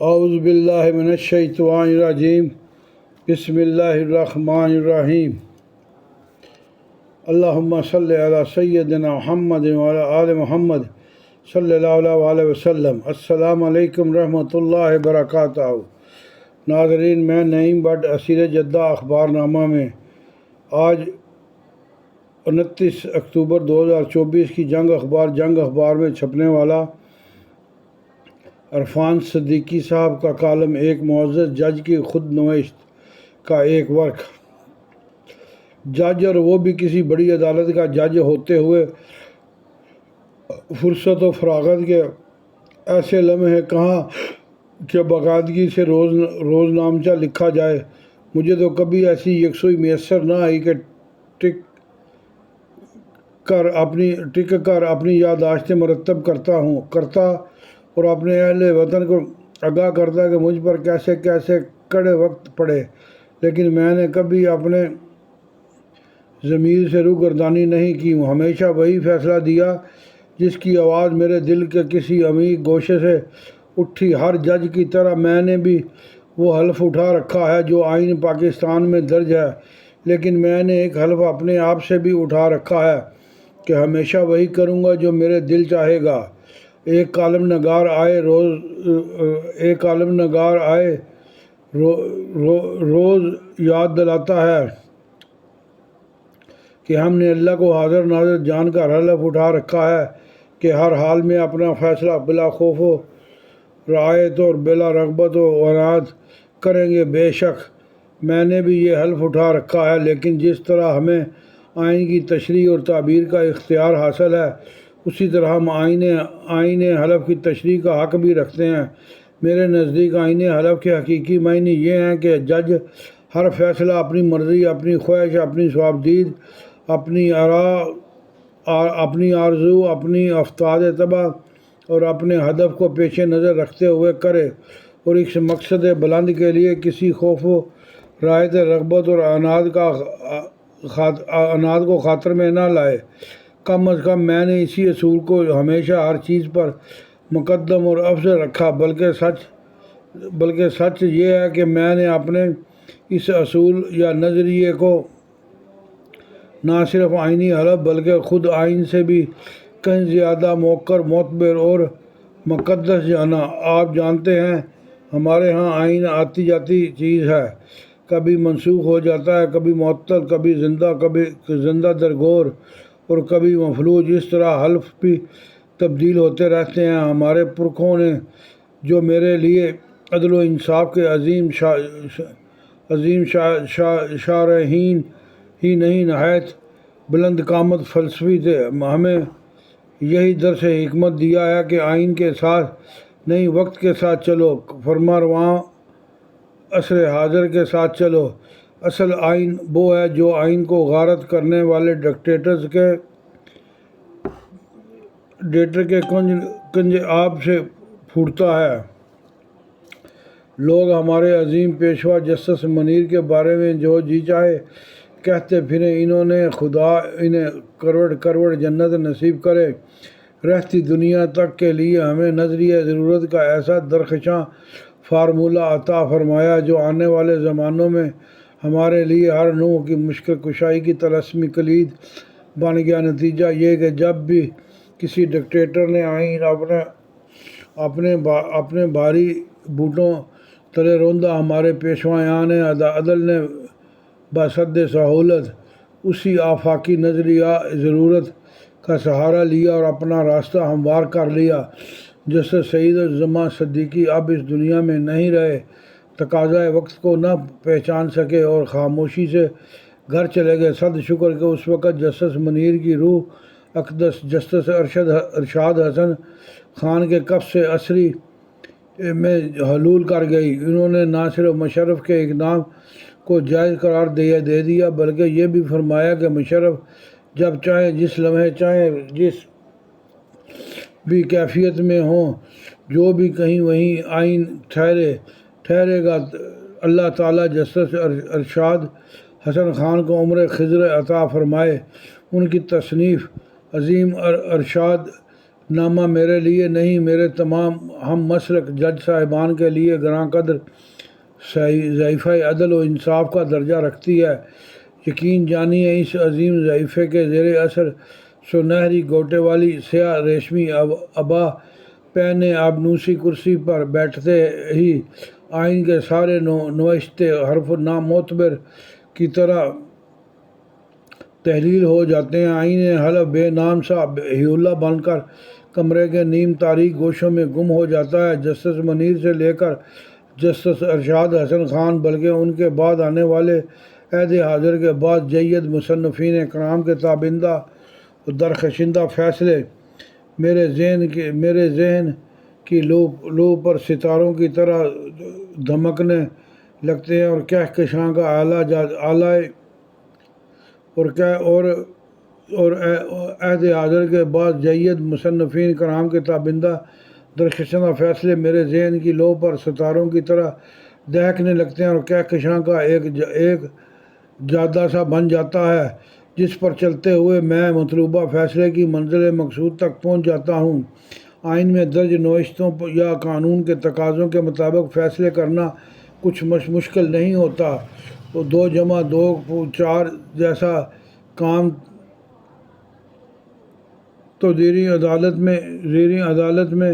اعوذ باللہ من الشیطان الرجیم بسم اللہ الرحمن الرحیم اللہم صلی علی سیدنا محمد وعلی آل محمد صلی اللہ علیہ وسلم۔ السلام علیکم رحمۃ اللہ وبرکاتہ۔ ناظرین، میں نعیم بٹ اسیر جدہ اخبار نامہ میں آج 29 اکتوبر 2024 کی جنگ اخبار میں چھپنے والا عرفان صدیقی صاحب کا کالم ایک معزز جج کی خود نوشت کا ایک ورق۔ جج، اور وہ بھی کسی بڑی عدالت کا جج ہوتے ہوئے، فرصت و فراغت کے ایسے لمحے کہاں کہ باقاعدگی سے روزنامچہ لکھا جائے۔ مجھے تو کبھی ایسی یکسوئی میسر نہ آئی کہ ٹک کر اپنی یادداشتیں مرتب کرتا اور اپنے اہل وطن کو آگاہ کرتا کہ مجھ پر کیسے کیسے کڑے وقت پڑے، لیکن میں نے کبھی اپنے ضمیر سے روگردانی نہیں کی۔ ہمیشہ وہی فیصلہ دیا جس کی آواز میرے دل کے کسی عمیق گوشے سے اٹھی۔ ہر جج کی طرح میں نے بھی وہ حلف اٹھا رکھا ہے جو آئین پاکستان میں درج ہے، لیکن میں نے ایک حلف اپنے آپ سے بھی اٹھا رکھا ہے کہ ہمیشہ وہی کروں گا جو میرے دل چاہے گا۔ ایک کالم نگار آئے روز یاد دلاتا ہے کہ ہم نے اللہ کو حاضر ناظر جان کر حلف اٹھا رکھا ہے کہ ہر حال میں اپنا فیصلہ بلا خوف و رعایت اور بلا رغبت و عناد کریں گے۔ بے شک میں نے بھی یہ حلف اٹھا رکھا ہے، لیکن جس طرح ہمیں آئین کی تشریح اور تعبیر کا اختیار حاصل ہے، اسی طرح ہم آئین حلف کی تشریح کا حق بھی رکھتے ہیں۔ میرے نزدیک آئین حلف کے حقیقی معنی یہ ہیں کہ جج ہر فیصلہ اپنی مرضی، اپنی خواہش، اپنی صوابدید، اپنی آرزو، اپنی افتاد طبع اور اپنے ہدف کو پیش نظر رکھتے ہوئے کرے، اور اس مقصد بلند کے لیے کسی خوف و رعایت، رغبت اور عناد کو خاطر میں نہ لائے۔ کم از کم میں نے اسی اصول کو ہمیشہ ہر چیز پر مقدم اور افضل رکھا۔ بلکہ سچ یہ ہے کہ میں نے اپنے اس اصول یا نظریے کو نہ صرف آئینی حلف بلکہ خود آئین سے بھی کہیں زیادہ موقر، معتبر اور مقدس جانا۔ آپ جانتے ہیں ہمارے ہاں آئین آتی جاتی چیز ہے، کبھی منسوخ ہو جاتا ہے، کبھی معطل، کبھی زندہ درگور اور کبھی مفلوج۔ اس طرح حلف بھی تبدیل ہوتے رہتے ہیں۔ ہمارے پرکھوں نے جو میرے لیے عدل و انصاف کے عظیم شارحین ہی نہیں، نہایت بلند قامت فلسفی تھے، ہمیں یہی درس حکمت دیا ہے کہ آئین کے ساتھ نہیں، وقت کے ساتھ چلو، فرما رواں عصر حاضر کے ساتھ چلو۔ اصل آئین وہ ہے جو آئین کو غارت کرنے والے ڈکٹیٹر کے کنج آب سے پھوٹتا ہے۔ لوگ ہمارے عظیم پیشوا جسٹس منیر کے بارے میں جو جی چاہے کہتے پھریں، خدا انہیں کروڑ جنت نصیب کرے۔ رہتی دنیا تک کے لیے ہمیں نظریہ ضرورت کا ایسا درخشاں فارمولہ عطا فرمایا جو آنے والے زمانوں میں ہمارے لیے ہر نوع کی مشکل کشائی کی طلسمی کلید بن گیا۔ نتیجہ یہ کہ جب بھی کسی ڈکٹیٹر نے آئین اپنے بھاری بوٹوں تلے روندا، ہمارے پیشوایان عدل نے بصد سہولت اسی آفاقی نظریہ ضرورت کا سہارا لیا اور اپنا راستہ ہموار کر لیا۔ جسٹس سعید الزماں صدیقی اب اس دنیا میں نہیں رہے، تقاضۂ وقت کو نہ پہچان سکے اور خاموشی سے گھر چلے گئے۔ صد شکر کہ اس وقت جسٹس منیر کی روح اقدس جسٹس ارشاد حسن خان کے کف سے عصری میں حلول کر گئی۔ انہوں نے نہ صرف مشرف کے اقدام کو جائز قرار دے دیا بلکہ یہ بھی فرمایا کہ مشرف جب چاہیں، جس لمحے چاہیں، جس بھی کیفیت میں ہوں، جو بھی کہیں وہیں آئین ٹھہرے گا۔ اللہ تعالیٰ جسٹس ارشاد حسن خان کو عمر خضر عطا فرمائے۔ ان کی تصنیف عظیم ارشاد نامہ میرے لیے نہیں، میرے تمام ہم مسلک جج صاحبان کے لیے گراں قدر ضعیفہ عدل و انصاف کا درجہ رکھتی ہے۔ یقین جانیے اس عظیم ضعیفے کے زیر اثر سنہری گوٹے والی سیاہ ریشمی عبا پہنے آبنوسی کرسی پر بیٹھتے ہی آئین کے سارے نوشتے حرف نامعتبر کی طرح تحلیل ہو جاتے ہیں۔ آئین حلف بے نام سا ہیولہ بن کر کمرے کے نیم تاریک گوشوں میں گم ہو جاتا ہے۔ جسٹس منیر سے لے کر جسٹس ارشاد حسن خان، بلکہ ان کے بعد آنے والے عہد حاضر کے بعد جید مصنفین کرام کے تابندہ و درخشندہ فیصلے میرے ذہن کی لو پر ستاروں کی طرح دھمکنے لگتے ہیں، اور کہکشاں کا اعلی اور عہد حاضر کے بعد جید مصنفین کرام کے تابندہ درخشندہ فیصلے میرے ذہن کی لو پر ستاروں کی طرح دہکنے لگتے ہیں، اور کہکشاں کا ایک جادہ سا بن جاتا ہے جس پر چلتے ہوئے میں مطلوبہ فیصلے کی منزل مقصود تک پہنچ جاتا ہوں۔ آئین میں درج نوشتوں یا قانون کے تقاضوں کے مطابق فیصلے کرنا کچھ مشکل نہیں ہوتا۔ 2 جمع 2 4 جیسا کام تو زیر عدالت میں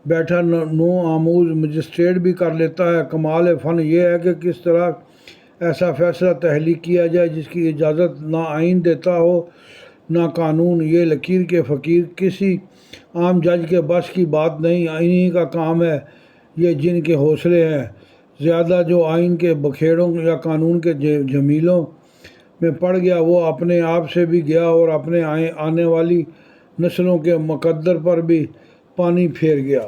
بیٹھا نو آموز مجسٹریٹ بھی کر لیتا ہے۔ کمال فن یہ ہے کہ کس طرح ایسا فیصلہ تحلیل کیا جائے جس کی اجازت نہ آئین دیتا ہو نہ قانون۔ یہ لکیر کے فقیر کسی عام جج کے بس کی بات نہیں، انہی کا کام ہے یہ جن کے حوصلے ہیں زیادہ۔ جو آئین کے بکھیڑوں یا قانون کے جمیلوں میں پڑ گیا وہ اپنے آپ سے بھی گیا اور اپنے آنے والی نسلوں کے مقدر پر بھی پانی پھیر گیا۔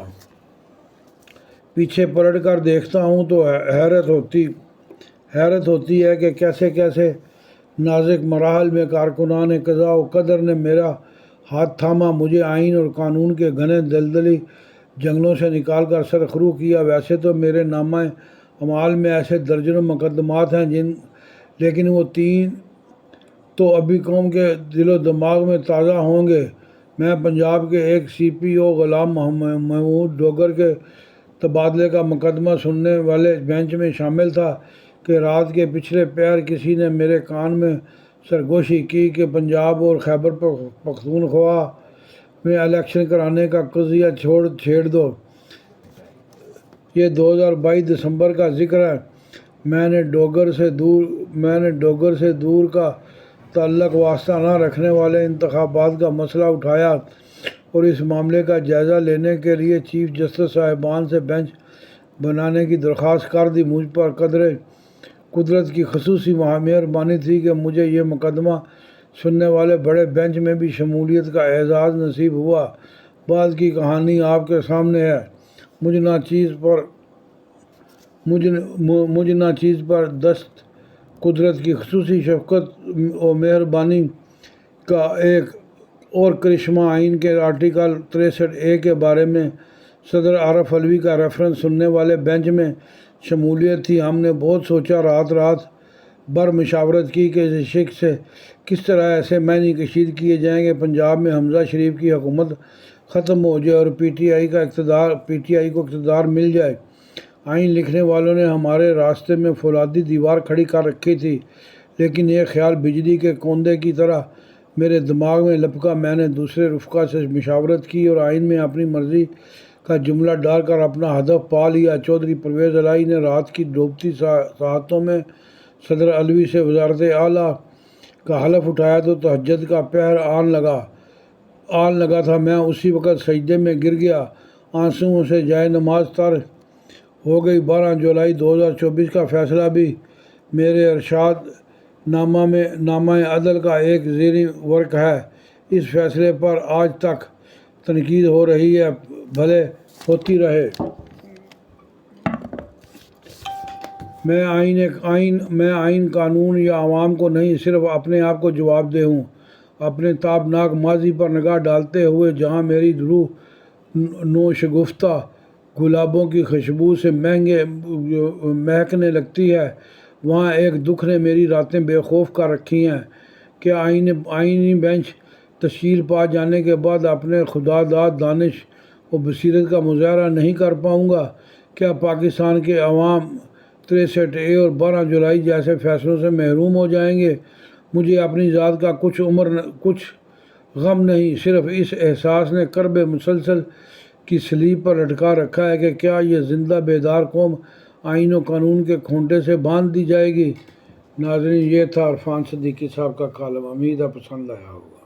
پیچھے پلٹ کر دیکھتا ہوں تو حیرت ہوتی ہے کہ کیسے نازک مراحل میں کارکنان قضا و قدر نے میرا ہاتھ تھاما، مجھے آئین اور قانون کے گھنے دلدلی جنگلوں سے نکال کر سرخرو کیا۔ ویسے تو میرے نامہ اعمال میں ایسے درجنوں مقدمات ہیں لیکن وہ 3 تو ابھی قوم کے دل و دماغ میں تازہ ہوں گے۔ میں پنجاب کے ایک CPO غلام محمود ڈوگر کے تبادلے کا مقدمہ سننے والے بینچ میں شامل تھا کہ رات کے پچھلے پہر کسی نے میرے کان میں سرگوشی کی کہ پنجاب اور خیبر پختونخوا میں الیکشن کرانے کا قضیہ چھیڑ دو۔ یہ 2022 دسمبر کا ذکر ہے۔ میں نے ڈوگر سے دور کا تعلق واسطہ نہ رکھنے والے انتخابات کا مسئلہ اٹھایا اور اس معاملے کا جائزہ لینے کے لیے چیف جسٹس صاحبان سے بینچ بنانے کی درخواست کر دی۔ مجھ پر قدرت کی خصوصی مہربانی تھی کہ مجھے یہ مقدمہ سننے والے بڑے بینچ میں بھی شمولیت کا اعزاز نصیب ہوا۔ بعد کی کہانی آپ کے سامنے ہے۔ مجھ ناچیز پر دست قدرت کی خصوصی شفقت و مہربانی کا ایک اور کرشمہ آئین کے آرٹیکل 63A کے بارے میں صدر عارف علوی کا ریفرنس سننے والے بینچ میں شمولیت تھی۔ ہم نے بہت سوچا، رات بھر مشاورت کی کہ اس شک سے کس طرح ایسے معنی کشید کیے جائیں کہ پنجاب میں حمزہ شریف کی حکومت ختم ہو جائے اور پی ٹی آئی کو اقتدار مل جائے۔ آئین لکھنے والوں نے ہمارے راستے میں فولادی دیوار کھڑی کر رکھی تھی، لیکن یہ خیال بجلی کے کوندے کی طرح میرے دماغ میں لپکا۔ میں نے دوسرے رفقا سے مشاورت کی اور آئین میں اپنی مرضی کا جملہ ڈال کر اپنا ہدف پا لیا۔ چودھری پرویز الہی نے رات کی ڈوبتی ساعتوں میں صدر علوی سے وزارت اعلیٰ کا حلف اٹھایا تو تہجد کا پہر آن لگا تھا۔ میں اسی وقت سجدے میں گر گیا، آنسوؤں سے جائے نماز تر ہو گئی۔ 12 جولائی 2024 کا فیصلہ بھی میرے ارشاد نامہ عدل کا ایک زیریں ورق ہے۔ اس فیصلے پر آج تک تنقید ہو رہی ہے، بھلے ہوتی رہے۔ میں آئین، قانون یا عوام کو نہیں، صرف اپنے آپ کو جواب دہ ہوں۔ اپنے تابناک ماضی پر نگاہ ڈالتے ہوئے جہاں میری روح نوشگفتہ گلابوں کی خوشبو سے مہکنے لگتی ہے، وہاں ایک دکھ نے میری راتیں بے خوف کر رکھی ہیں کہ آئینی بینچ تشکیل پا جانے کے بعد اپنے خداداد دانش و بصیرت کا مظاہرہ نہیں کر پاؤں گا؟ کیا پاکستان کے عوام 63A اور 12 جولائی جیسے فیصلوں سے محروم ہو جائیں گے؟ مجھے اپنی ذات کا کچھ غم نہیں، صرف اس احساس نے کرب مسلسل کی سلیب پر لٹکا رکھا ہے کہ کیا یہ زندہ بیدار قوم آئین و قانون کے کھونٹے سے باندھ دی جائے گی۔ ناظرین، یہ تھا عرفان صدیقی صاحب کا کالم، امید ہے پسند آیا ہوگا۔